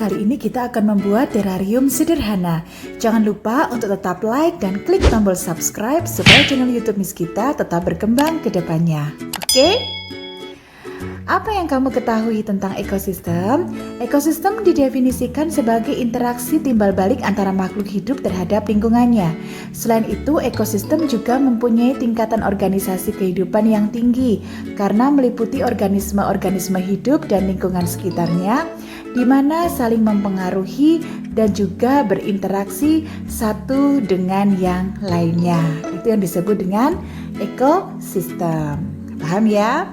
kali ini kita akan membuat terarium sederhana. Jangan lupa untuk tetap like dan klik tombol subscribe supaya channel YouTube Miss kita tetap berkembang ke depannya. Oke? Apa yang kamu ketahui tentang ekosistem? Ekosistem didefinisikan sebagai interaksi timbal balik antara makhluk hidup terhadap lingkungannya. Selain itu, ekosistem juga mempunyai tingkatan organisasi kehidupan yang tinggi karena meliputi organisme-organisme hidup dan lingkungan sekitarnya, di mana saling mempengaruhi dan juga berinteraksi satu dengan yang lainnya. Itu yang disebut dengan ekosistem. Paham ya?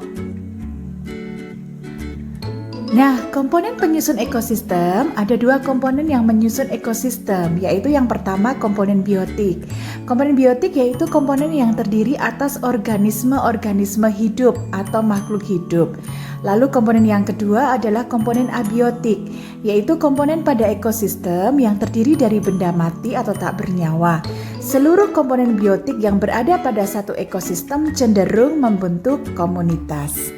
Nah, komponen penyusun ekosistem, ada dua komponen yang menyusun ekosistem, yaitu yang pertama komponen biotik. Komponen biotik yaitu komponen yang terdiri atas organisme-organisme hidup atau makhluk hidup. Lalu komponen yang kedua adalah komponen abiotik, yaitu komponen pada ekosistem yang terdiri dari benda mati atau tak bernyawa. Seluruh komponen biotik yang berada pada satu ekosistem cenderung membentuk komunitas.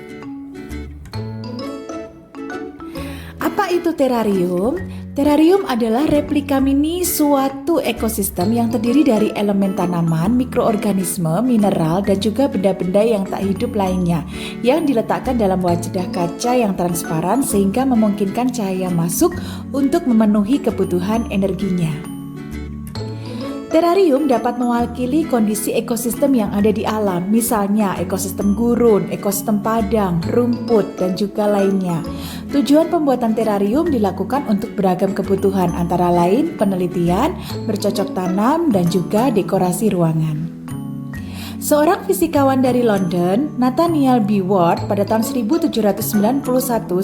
Apa itu terarium? Terarium adalah replika mini suatu ekosistem yang terdiri dari elemen tanaman, mikroorganisme, mineral, dan juga benda-benda yang tak hidup lainnya yang diletakkan dalam wadah kaca yang transparan sehingga memungkinkan cahaya masuk untuk memenuhi kebutuhan energinya. Terarium dapat mewakili kondisi ekosistem yang ada di alam, misalnya ekosistem gurun, ekosistem padang, rumput, dan juga lainnya. Tujuan pembuatan terarium dilakukan untuk beragam kebutuhan, antara lain penelitian, bercocok tanam, dan juga dekorasi ruangan. Seorang fisikawan dari London, Nathaniel B. Ward, pada tahun 1791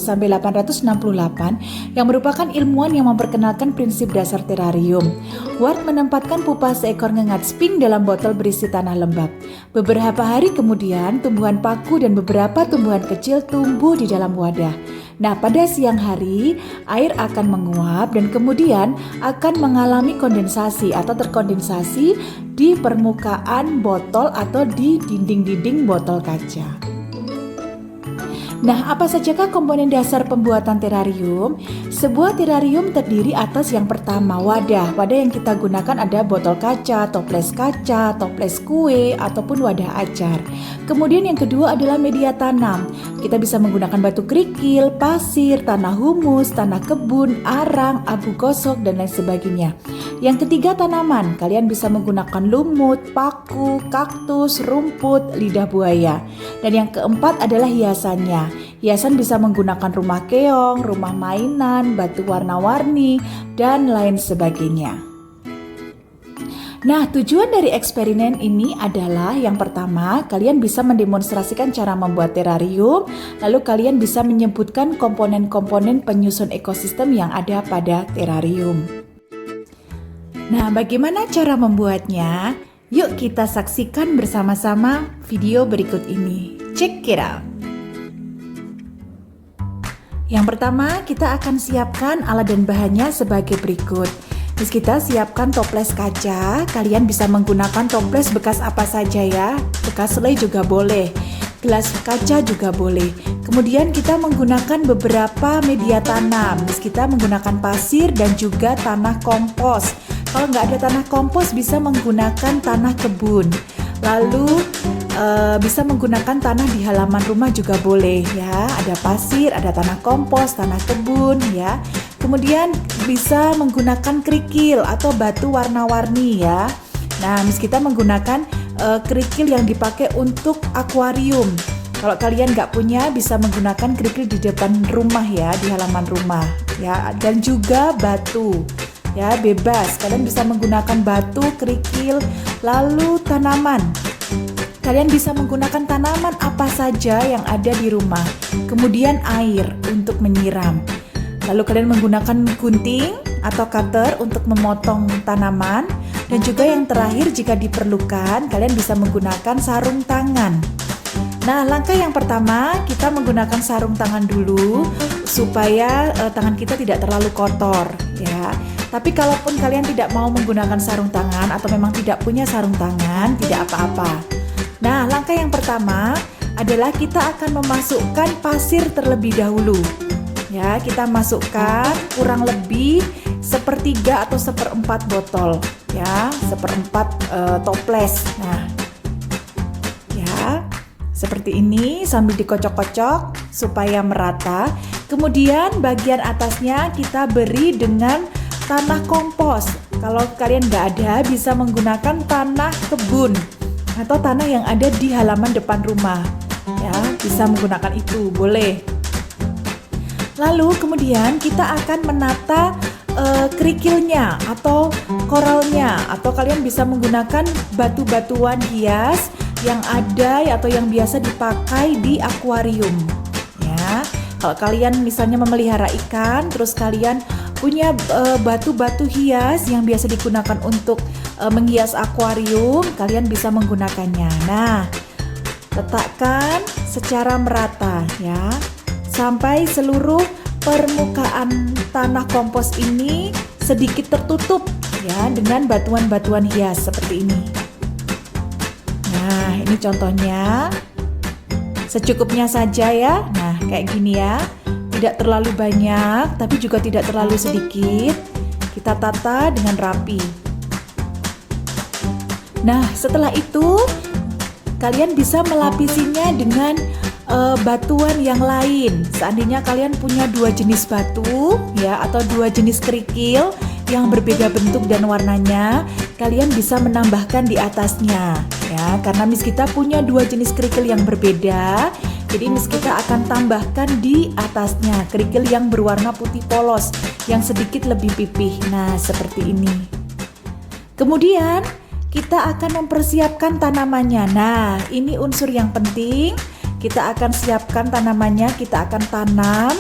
sampai 868, yang merupakan ilmuwan yang memperkenalkan prinsip dasar terarium. Ward menempatkan pupa seekor ngengat sphinx dalam botol berisi tanah lembab. Beberapa hari kemudian, tumbuhan paku dan beberapa tumbuhan kecil tumbuh di dalam wadah. Nah, pada siang hari, air akan menguap dan kemudian akan mengalami kondensasi atau terkondensasi di permukaan botol atau di dinding-dinding botol kaca. Nah, apa sajakah komponen dasar pembuatan terarium? Sebuah terarium terdiri atas yang pertama wadah. Wadah yang kita gunakan ada botol kaca, toples kue, ataupun wadah acar. Kemudian yang kedua adalah media tanam. Kita bisa menggunakan batu kerikil, pasir, tanah humus, tanah kebun, arang, abu gosok, dan lain sebagainya. Yang ketiga tanaman. Kalian bisa menggunakan lumut, paku, kaktus, rumput, lidah buaya. Dan yang keempat adalah hiasannya. Hiasan bisa menggunakan rumah keong, rumah mainan, batu warna-warni, dan lain sebagainya. Nah, tujuan dari eksperimen ini adalah yang pertama, kalian bisa mendemonstrasikan cara membuat terarium, lalu kalian bisa menyebutkan komponen-komponen penyusun ekosistem yang ada pada terarium. Nah, bagaimana cara membuatnya? Yuk kita saksikan bersama-sama video berikut ini. Check it out! Yang pertama, kita akan siapkan alat dan bahannya sebagai berikut. Terus kita siapkan toples kaca. Kalian bisa menggunakan toples bekas apa saja ya. Bekas selai juga boleh. Gelas kaca juga boleh. Kemudian kita menggunakan beberapa media tanam. Terus kita menggunakan pasir dan juga tanah kompos. Kalau nggak ada tanah kompos, bisa menggunakan tanah kebun. Lalu bisa menggunakan tanah di halaman rumah juga boleh ya. Ada pasir, ada tanah kompos, tanah kebun ya. Kemudian bisa menggunakan kerikil atau batu warna-warni ya. Nah, kita menggunakan kerikil yang dipakai untuk akuarium. Kalau kalian nggak punya, bisa menggunakan kerikil di depan rumah ya, di halaman rumah ya. Dan juga batu ya, bebas. Kalian bisa menggunakan batu, kerikil, lalu tanaman. Kalian bisa menggunakan tanaman apa saja yang ada di rumah. Kemudian air untuk menyiram. Lalu kalian menggunakan gunting atau cutter untuk memotong tanaman. Dan juga yang terakhir, jika diperlukan, kalian bisa menggunakan sarung tangan. Nah, langkah yang pertama, kita menggunakan sarung tangan dulu supaya tangan kita tidak terlalu kotor ya. Tapi kalaupun kalian tidak mau menggunakan sarung tangan atau memang tidak punya sarung tangan, tidak apa-apa. Nah, langkah yang pertama adalah kita akan memasukkan pasir terlebih dahulu. Ya, kita masukkan kurang lebih sepertiga atau seperempat botol, ya, seperempat toples. Nah, ya, seperti ini sambil dikocok-kocok supaya merata. Kemudian bagian atasnya kita beri dengan tanah kompos. Kalau kalian nggak ada, bisa menggunakan tanah kebun atau tanah yang ada di halaman depan rumah. Ya, bisa menggunakan itu, boleh. Lalu kemudian kita akan menata kerikilnya atau koralnya, atau kalian bisa menggunakan batu-batuan hias yang ada atau yang biasa dipakai di akuarium. Ya, kalau kalian misalnya memelihara ikan, terus kalian punya batu-batu hias yang biasa digunakan untuk menghias akuarium, kalian bisa menggunakannya. Nah, letakkan secara merata ya, sampai seluruh permukaan tanah kompos ini sedikit tertutup ya dengan batuan-batuan hias seperti ini. Nah, ini contohnya. Secukupnya saja ya. Nah, kayak gini ya. Tidak terlalu banyak, tapi juga tidak terlalu sedikit. Kita tata dengan rapi. Nah, setelah itu kalian bisa melapisinya dengan batuan yang lain. Seandainya kalian punya 2 jenis batu ya, atau 2 jenis kerikil yang berbeda bentuk dan warnanya, kalian bisa menambahkan di atasnya ya. Karena Miss Gita punya 2 jenis kerikil yang berbeda, jadi Miss Gita akan tambahkan di atasnya kerikil yang berwarna putih polos yang sedikit lebih pipih. Nah, seperti ini. Kemudian kita akan mempersiapkan tanamannya. Nah, ini unsur yang penting. Kita akan siapkan tanamannya, kita akan tanam.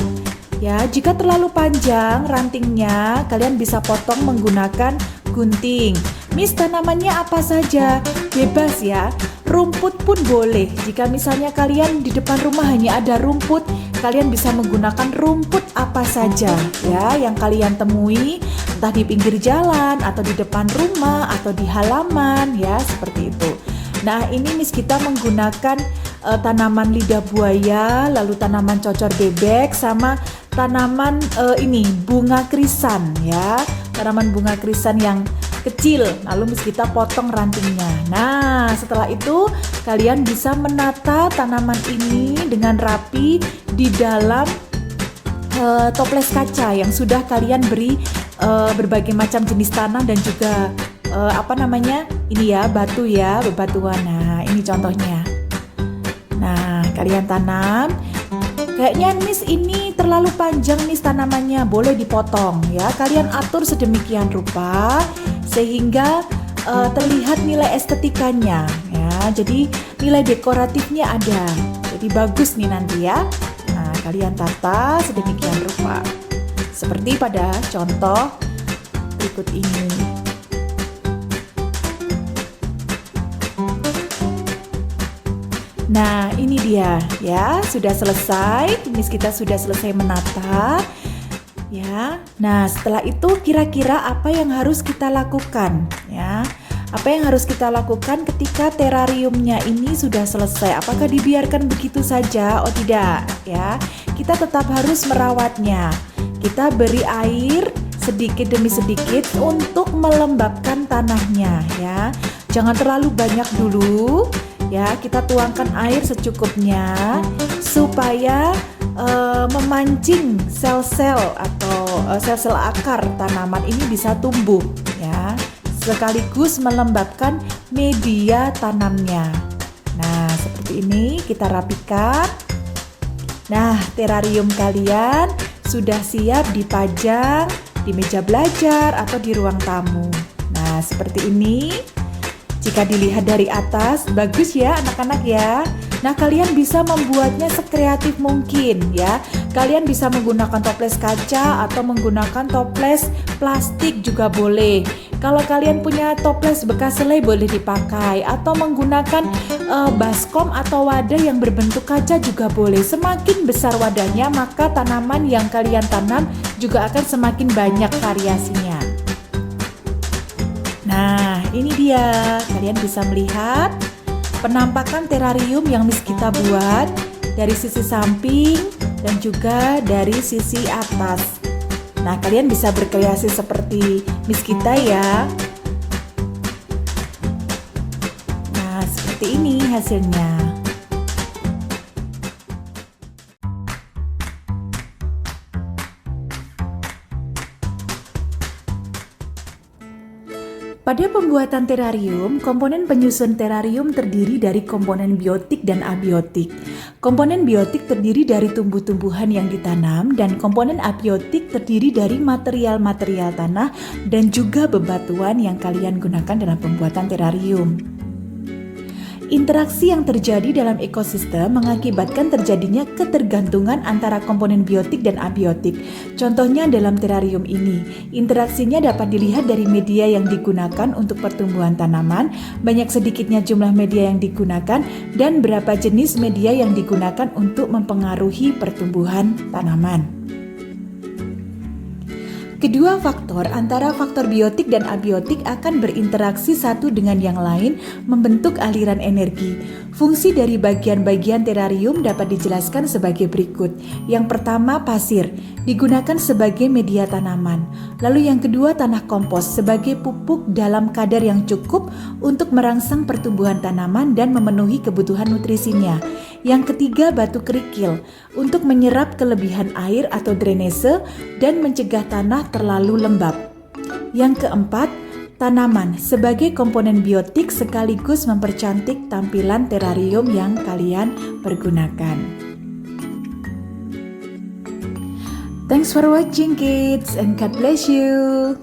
Ya, jika terlalu panjang rantingnya, kalian bisa potong menggunakan gunting. Miss, tanamannya apa saja? Bebas ya. Rumput pun boleh. Jika misalnya kalian di depan rumah hanya ada rumput, kalian bisa menggunakan rumput apa saja ya yang kalian temui, entah di pinggir jalan atau di depan rumah atau di halaman ya, seperti itu. Nah, ini Miss Gita menggunakan tanaman lidah buaya, lalu tanaman cocor bebek, sama tanaman ini bunga krisan ya, tanaman bunga krisan yang kecil. Lalu Miss Gita potong rantingnya. Nah, setelah itu kalian bisa menata tanaman ini dengan rapi di dalam toples kaca yang sudah kalian beri berbagai macam jenis tanah dan juga ini ya, batu ya, bebatuan. Nah, ini contohnya. Nah, kalian tanam. Kayaknya Miss ini terlalu panjang Miss tanamannya, boleh dipotong ya. Kalian atur sedemikian rupa sehingga terlihat nilai estetikanya ya. Jadi nilai dekoratifnya ada. Jadi bagus nih nanti ya. Nah, kalian tata sedemikian rupa. Seperti pada contoh berikut ini. Nah, ini dia ya, sudah selesai. Miss Gita sudah selesai menata ya. Nah, setelah itu kira-kira apa yang harus kita lakukan ya? Apa yang harus kita lakukan ketika terariumnya ini sudah selesai? Apakah dibiarkan begitu saja? Oh, tidak ya. Kita tetap harus merawatnya. Kita beri air sedikit demi sedikit untuk melembabkan tanahnya ya. Jangan terlalu banyak dulu. Ya, kita tuangkan air secukupnya supaya memancing sel-sel atau sel-sel akar tanaman ini bisa tumbuh ya, sekaligus melembabkan media tanamnya. Nah, seperti ini kita rapikan. Nah, terarium kalian sudah siap dipajang di meja belajar atau di ruang tamu. Nah, seperti ini. Jika dilihat dari atas, bagus ya anak-anak ya. Nah, kalian bisa membuatnya sekreatif mungkin ya. Kalian bisa menggunakan toples kaca atau menggunakan toples plastik juga boleh. Kalau kalian punya toples bekas selai boleh dipakai, atau menggunakan baskom atau wadah yang berbentuk kaca juga boleh. Semakin besar wadahnya, maka tanaman yang kalian tanam juga akan semakin banyak variasinya. Nah, ini dia. Kalian bisa melihat penampakan terarium yang Miss Gita buat dari sisi samping dan juga dari sisi atas. Nah, kalian bisa berkreasi seperti Miss kita ya. Nah, seperti ini hasilnya. Pada pembuatan terarium, komponen penyusun terarium terdiri dari komponen biotik dan abiotik. Komponen biotik terdiri dari tumbuh-tumbuhan yang ditanam dan komponen abiotik terdiri dari material-material tanah dan juga bebatuan yang kalian gunakan dalam pembuatan terarium. Interaksi yang terjadi dalam ekosistem mengakibatkan terjadinya ketergantungan antara komponen biotik dan abiotik. Contohnya dalam terarium ini, interaksinya dapat dilihat dari media yang digunakan untuk pertumbuhan tanaman, banyak sedikitnya jumlah media yang digunakan, dan berapa jenis media yang digunakan untuk mempengaruhi pertumbuhan tanaman. Kedua faktor antara faktor biotik dan abiotik akan berinteraksi satu dengan yang lain membentuk aliran energi. Fungsi dari bagian-bagian terarium dapat dijelaskan sebagai berikut. Yang pertama, pasir digunakan sebagai media tanaman. Lalu yang kedua, tanah kompos sebagai pupuk dalam kadar yang cukup untuk merangsang pertumbuhan tanaman dan memenuhi kebutuhan nutrisinya. Yang ketiga, batu kerikil untuk menyerap kelebihan air atau drainase dan mencegah tanah terlalu lembab. Yang keempat, tanaman sebagai komponen biotik sekaligus mempercantik tampilan terarium yang kalian pergunakan. Thanks for watching kids and God bless you.